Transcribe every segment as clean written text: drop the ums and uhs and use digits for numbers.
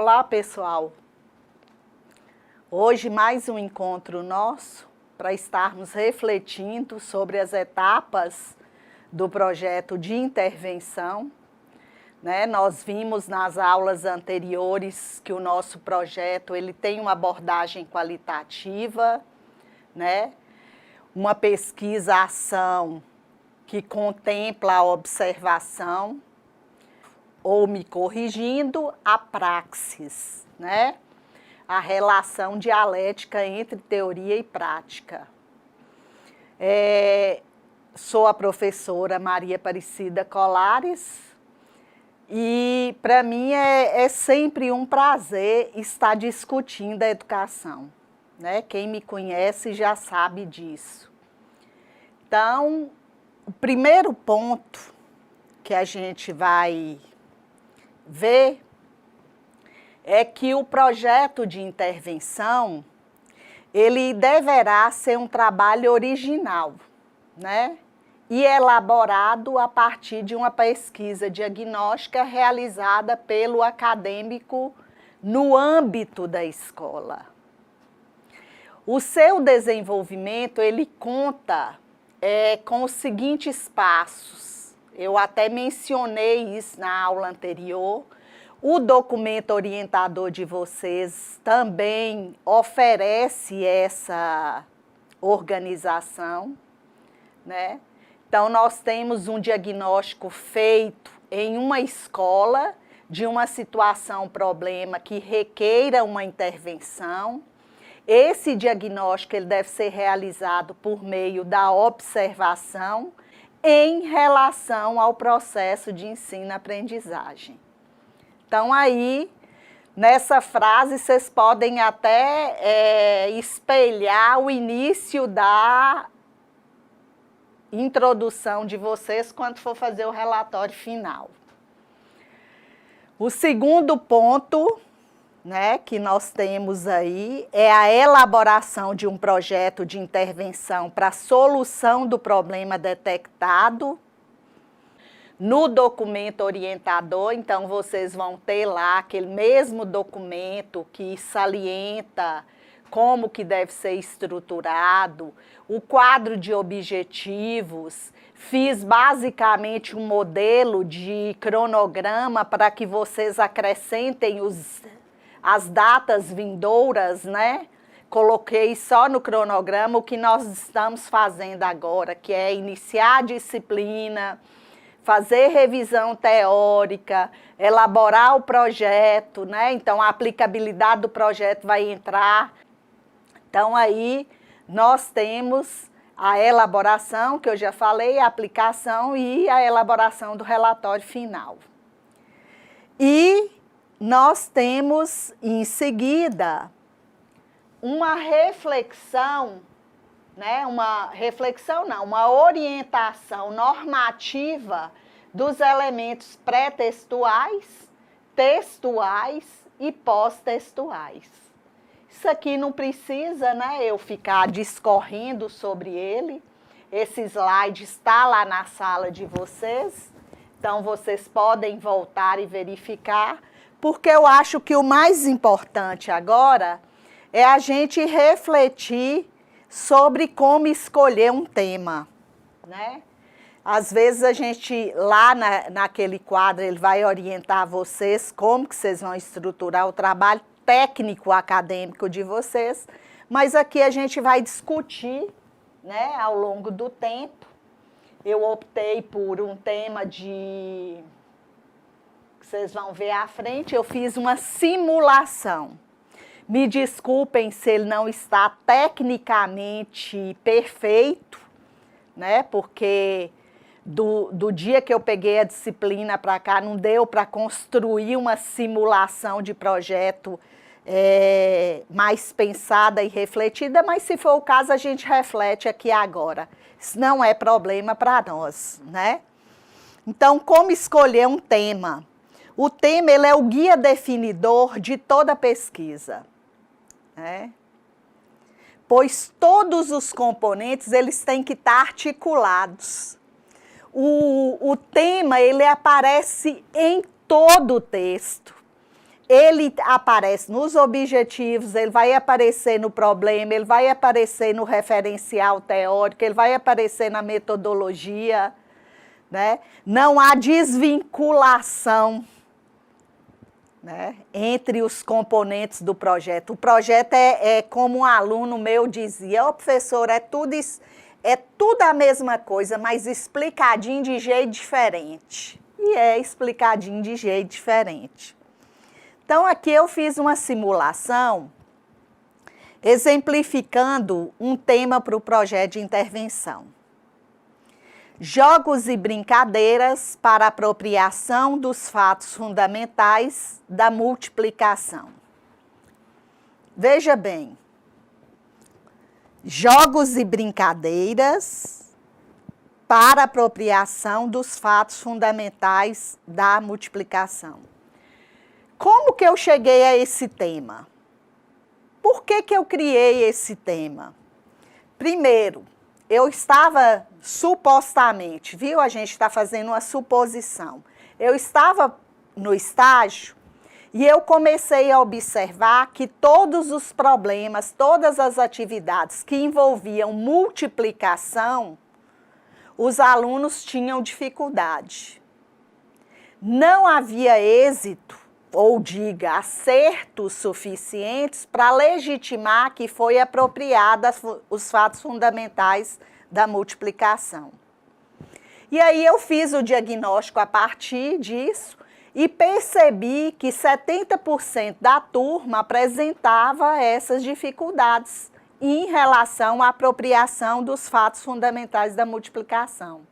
Olá, pessoal. Hoje mais um encontro nosso para estarmos refletindo sobre as etapas do projeto de intervenção. Nós vimos nas aulas anteriores que o nosso projeto ele tem uma abordagem qualitativa, uma pesquisa-ação que contempla a observação, ou me corrigindo, a praxis, a relação dialética entre teoria e prática. Sou a professora Maria Aparecida Colares e para mim é sempre um prazer estar discutindo a educação. Quem me conhece já sabe disso. Então, o primeiro ponto que a gente vai ver é que o projeto de intervenção, ele deverá ser um trabalho original, e elaborado a partir de uma pesquisa diagnóstica realizada pelo acadêmico no âmbito da escola. O seu desenvolvimento, ele conta com os seguintes passos. Eu até mencionei isso na aula anterior. O documento orientador de vocês também oferece essa organização, Então, nós temos um diagnóstico feito em uma escola de uma situação, problema que requeira uma intervenção. Esse diagnóstico ele deve ser realizado por meio da observação em relação ao processo de ensino-aprendizagem. Então, aí, nessa frase, vocês podem até espelhar o início da introdução de vocês quando for fazer o relatório final. O segundo ponto, que nós temos aí é a elaboração de um projeto de intervenção para a solução do problema detectado no documento orientador. Então, vocês vão ter lá aquele mesmo documento que salienta como que deve ser estruturado, o quadro de objetivos. Fiz basicamente um modelo de cronograma para que vocês acrescentem as datas vindouras, Coloquei só no cronograma o que nós estamos fazendo agora, que é iniciar a disciplina, fazer revisão teórica, elaborar o projeto, Então, a aplicabilidade do projeto vai entrar. Então, aí, nós temos a elaboração, que eu já falei, a aplicação e a elaboração do relatório final. E nós temos, em seguida, uma reflexão, uma orientação normativa dos elementos pré-textuais, textuais e pós-textuais. Isso aqui não precisa, eu ficar discorrendo sobre ele. Esse slide está lá na sala de vocês, então vocês podem voltar e verificar, porque eu acho que o mais importante agora é a gente refletir sobre como escolher um tema, Às vezes a gente, lá naquele quadro, ele vai orientar vocês como que vocês vão estruturar o trabalho técnico acadêmico de vocês, mas aqui a gente vai discutir, ao longo do tempo. Eu optei por um tema que vocês vão ver à frente, eu fiz uma simulação. Me desculpem se ele não está tecnicamente perfeito, porque do dia que eu peguei a disciplina para cá, não deu para construir uma simulação de projeto mais pensada e refletida, mas se for o caso, a gente reflete aqui agora. Isso não é problema para nós, Então, como escolher um tema? O tema ele é o guia definidor de toda pesquisa, Pois todos os componentes eles têm que estar articulados. O tema ele aparece em todo o texto. ele aparece nos objetivos, ele vai aparecer no problema, ele vai aparecer no referencial teórico, ele vai aparecer na metodologia, né? Não há desvinculação, né, entre os componentes do projeto. O projeto é como um aluno meu dizia, ô professor, é tudo a mesma coisa, mas explicadinho de jeito diferente. E é explicadinho de jeito diferente. Então, aqui eu fiz uma simulação exemplificando um tema para o projeto de intervenção. Jogos e brincadeiras para apropriação dos fatos fundamentais da multiplicação. Veja bem, jogos e brincadeiras para apropriação dos fatos fundamentais da multiplicação. Como que eu cheguei a esse tema? Por que que eu criei esse tema? Primeiro, eu estava supostamente, viu? A gente está fazendo uma suposição. Eu estava no estágio e eu comecei a observar que todos os problemas, todas as atividades que envolviam multiplicação, os alunos tinham dificuldade. Não havia êxito, ou diga, acertos suficientes para legitimar que foi apropriada os fatos fundamentais da multiplicação. E aí eu fiz o diagnóstico a partir disso e percebi que 70% da turma apresentava essas dificuldades em relação à apropriação dos fatos fundamentais da multiplicação,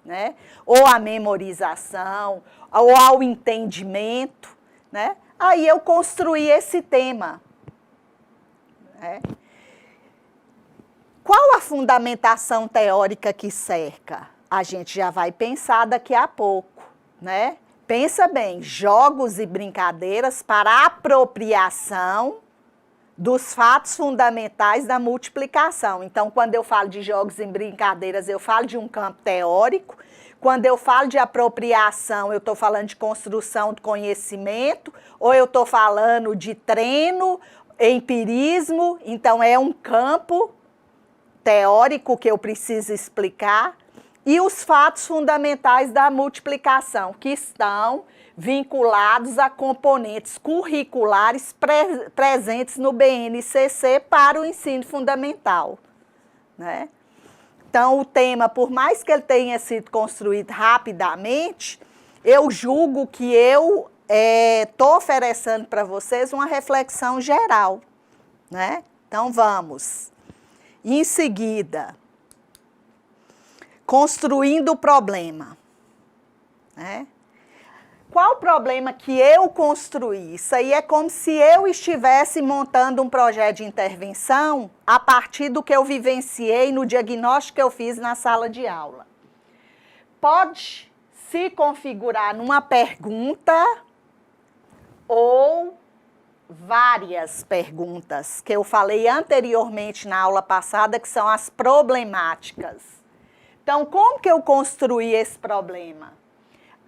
né? Ou à memorização, ou ao entendimento, né? Aí eu construí esse tema, né? Qual a fundamentação teórica que cerca? A gente já vai pensar daqui a pouco, né? Pensa bem, jogos e brincadeiras para apropriação dos fatos fundamentais da multiplicação. Então, quando eu falo de jogos e brincadeiras, eu falo de um campo teórico. Quando eu falo de apropriação, eu estou falando de construção do conhecimento, ou eu estou falando de treino, empirismo. Então, é um campo teórico que eu preciso explicar. E os fatos fundamentais da multiplicação, que estão vinculados a componentes curriculares presentes no BNCC para o ensino fundamental, né? Então, o tema, por mais que ele tenha sido construído rapidamente, eu julgo que eu estou oferecendo para vocês uma reflexão geral, né? Então, vamos. Em seguida, construindo o problema, né? Qual o problema que eu construí? Isso aí é como se eu estivesse montando um projeto de intervenção a partir do que eu vivenciei no diagnóstico que eu fiz na sala de aula. Pode se configurar numa pergunta ou várias perguntas, que eu falei anteriormente na aula passada, que são as problemáticas. Então, como que eu construí esse problema?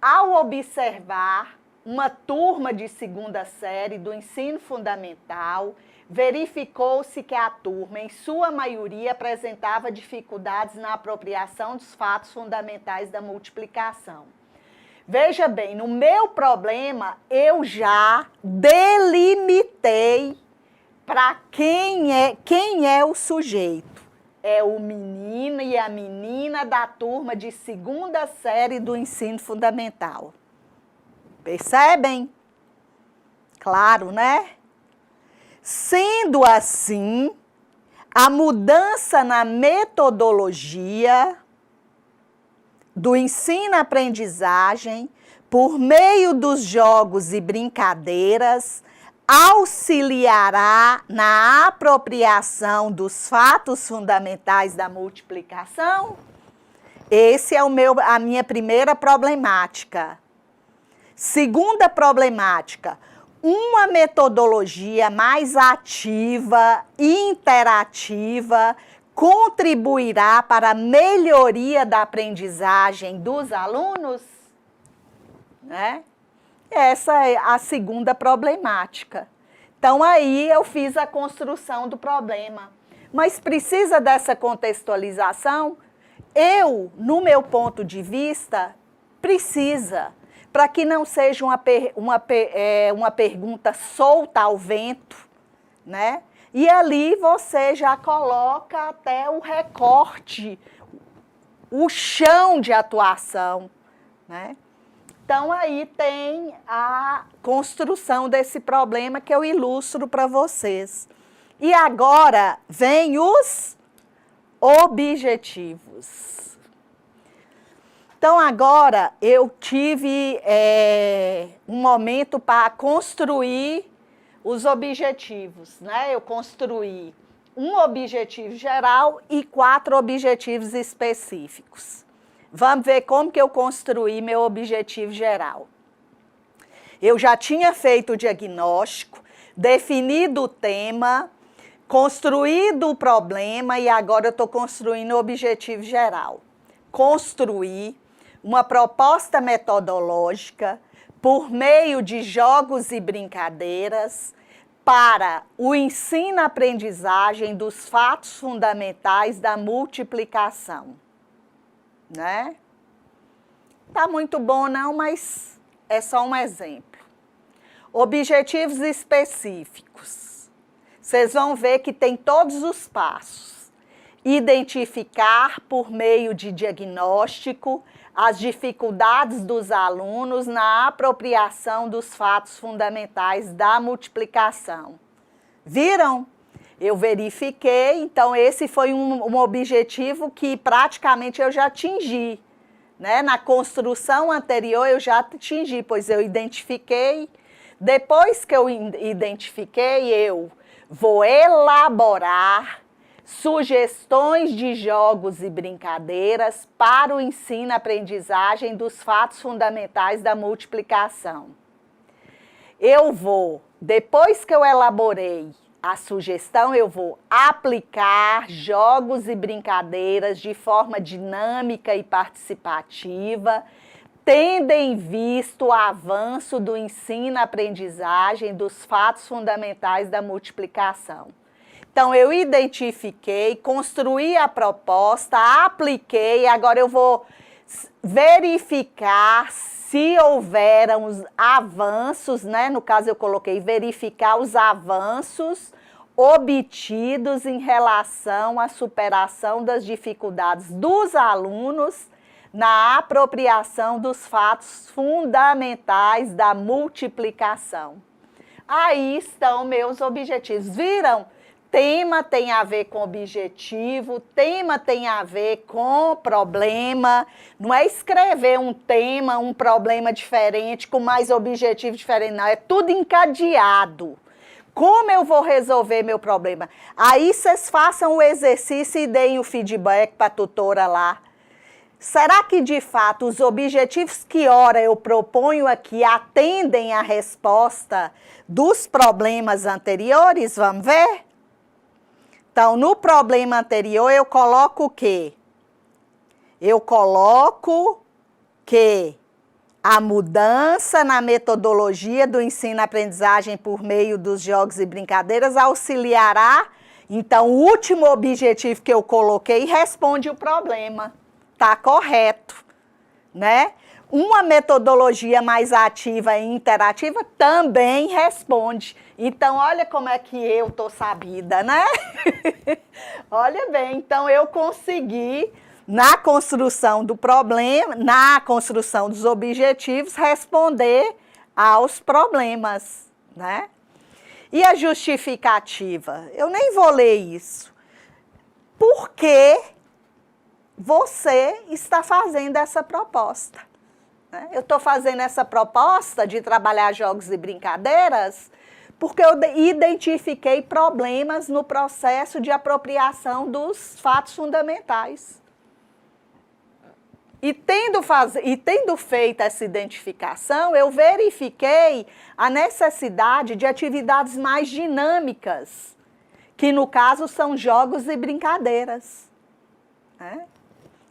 Ao observar uma turma de segunda série do ensino fundamental, verificou-se que a turma, em sua maioria, apresentava dificuldades na apropriação dos fatos fundamentais da multiplicação. Veja bem, no meu problema, eu já delimitei para quem é o sujeito. É o menino e a menina da turma de segunda série do ensino fundamental. Percebem? Claro, né? Sendo assim, a mudança na metodologia do ensino-aprendizagem, por meio dos jogos e brincadeiras, auxiliará na apropriação dos fatos fundamentais da multiplicação? Esse é a minha primeira problemática. Segunda problemática, uma metodologia mais ativa, interativa, contribuirá para a melhoria da aprendizagem dos alunos? Né? Essa é a segunda problemática. Então, aí eu fiz a construção do problema. Mas precisa dessa contextualização? No meu ponto de vista, precisa, para que não seja uma pergunta solta ao vento, né? E ali você já coloca até o recorte, o chão de atuação, né? Então, aí tem a construção desse problema que eu ilustro para vocês. E agora vem os objetivos. Então, agora eu tive um momento para construir os objetivos, né? Eu construí um objetivo geral e 4 objetivos específicos. Vamos ver como que eu construí meu objetivo geral. Eu já tinha feito o diagnóstico, definido o tema, construído o problema e agora eu estou construindo o objetivo geral. Construir uma proposta metodológica por meio de jogos e brincadeiras para o ensino-aprendizagem dos fatos fundamentais da multiplicação. Né? Tá muito bom não, mas é só um exemplo. Objetivos específicos. Vocês vão ver que tem todos os passos. Identificar por meio de diagnóstico as dificuldades dos alunos na apropriação dos fatos fundamentais da multiplicação. Viram? Eu verifiquei, então esse foi um objetivo que praticamente eu já atingi, né? Na construção anterior eu já atingi, pois eu identifiquei. Depois que eu identifiquei, eu vou elaborar sugestões de jogos e brincadeiras para o ensino-aprendizagem dos fatos fundamentais da multiplicação. Depois que eu elaborei a sugestão, eu vou aplicar jogos e brincadeiras de forma dinâmica e participativa, tendo em vista o avanço do ensino-aprendizagem dos fatos fundamentais da multiplicação. Então, eu identifiquei, construí a proposta, apliquei, agora eu vou verificar se houveram os avanços, né? No caso, eu coloquei verificar os avanços obtidos em relação à superação das dificuldades dos alunos na apropriação dos fatos fundamentais da multiplicação. Aí estão meus objetivos. Viram? Tema tem a ver com objetivo, tema tem a ver com problema. Não é escrever um tema, um problema diferente, com mais objetivo diferente, não. É tudo encadeado. Como eu vou resolver meu problema? Aí vocês façam o exercício e deem o feedback para a tutora lá. Será que, de fato, os objetivos que ora eu proponho aqui atendem à resposta dos problemas anteriores? Vamos ver? Então, no problema anterior, eu coloco o quê? Eu coloco que a mudança na metodologia do ensino-aprendizagem por meio dos jogos e brincadeiras auxiliará. Então, o último objetivo que eu coloquei responde o problema. Está correto, né? Uma metodologia mais ativa e interativa também responde. Então, olha como é que eu tô sabida, né? Olha bem, então eu consegui, na construção do problema, na construção dos objetivos, responder aos problemas, né? E a justificativa? Eu nem vou ler isso. Por que você está fazendo essa proposta? Eu estou fazendo essa proposta de trabalhar jogos e brincadeiras porque eu identifiquei problemas no processo de apropriação dos fatos fundamentais. E tendo feito essa identificação, eu verifiquei a necessidade de atividades mais dinâmicas, que no caso são jogos e brincadeiras.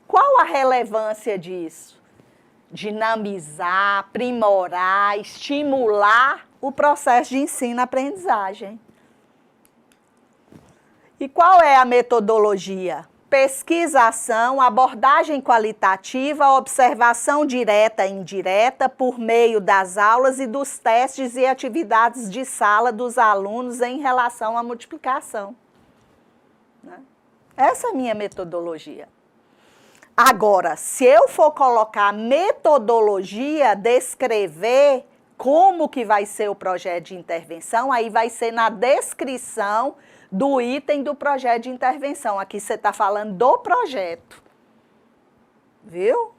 Qual a relevância disso? dinamizar, aprimorar, estimular o processo de ensino-aprendizagem. E qual é a metodologia? Pesquisação, abordagem qualitativa, observação direta e indireta por meio das aulas e dos testes e atividades de sala dos alunos em relação à multiplicação. Né? Essa é a minha metodologia. Agora, se eu for colocar metodologia, descrever como que vai ser o projeto de intervenção, aí vai ser na descrição do item do projeto de intervenção. Aqui você está falando do projeto. Viu?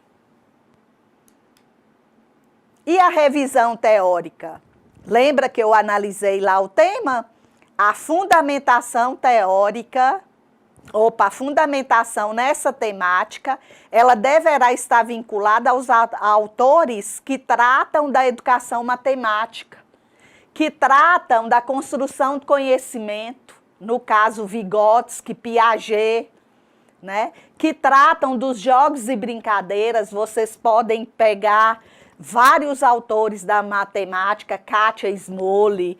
E a revisão teórica? Lembra que eu analisei lá o tema? A fundamentação teórica, a fundamentação nessa temática, ela deverá estar vinculada aos autores que tratam da educação matemática, que tratam da construção do conhecimento, no caso Vygotsky, Piaget, né? Que tratam dos jogos e brincadeiras. Vocês podem pegar vários autores da matemática, Katia Smoley,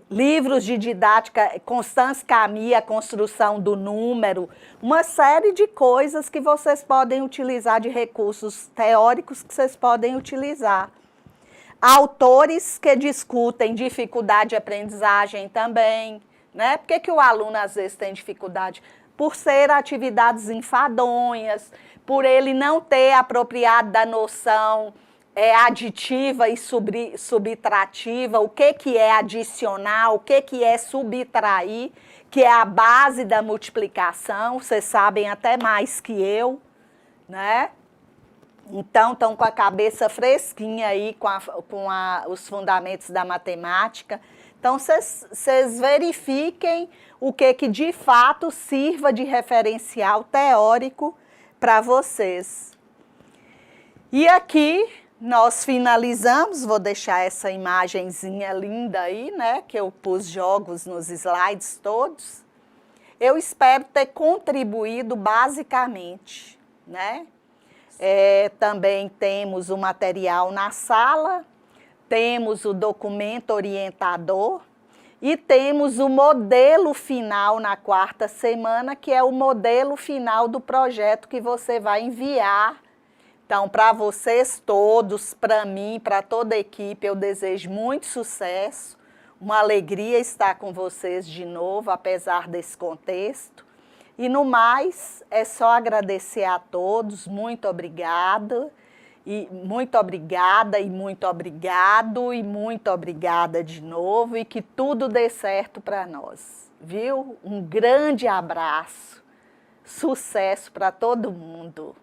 livros de didática, Constance Camille, A Construção do Número, uma série de coisas que vocês podem utilizar, de recursos teóricos que vocês podem utilizar. Autores que discutem dificuldade de aprendizagem também, né? Por que o aluno às vezes tem dificuldade? Por ser atividades enfadonhas, por ele não ter apropriado da noção aditiva e subtrativa, o que é adicionar, o que é subtrair, que é a base da multiplicação, vocês sabem até mais que eu, né? Então, estão com a cabeça fresquinha aí, com os fundamentos da matemática. Então, vocês verifiquem o que de fato sirva de referencial teórico para vocês. E aqui nós finalizamos, vou deixar essa imagenzinha linda aí, né, que eu pus jogos nos slides todos. Eu espero ter contribuído basicamente, né? Também temos o material na sala, temos o documento orientador e temos o modelo final na quarta semana, que é o modelo final do projeto que você vai enviar. Então, para vocês todos, para mim, para toda a equipe, eu desejo muito sucesso, uma alegria estar com vocês de novo, apesar desse contexto. E no mais, é só agradecer a todos, muito obrigada, e muito obrigada, e muito obrigado, e muito obrigada de novo, e que tudo dê certo para nós, viu? Um grande abraço, sucesso para todo mundo.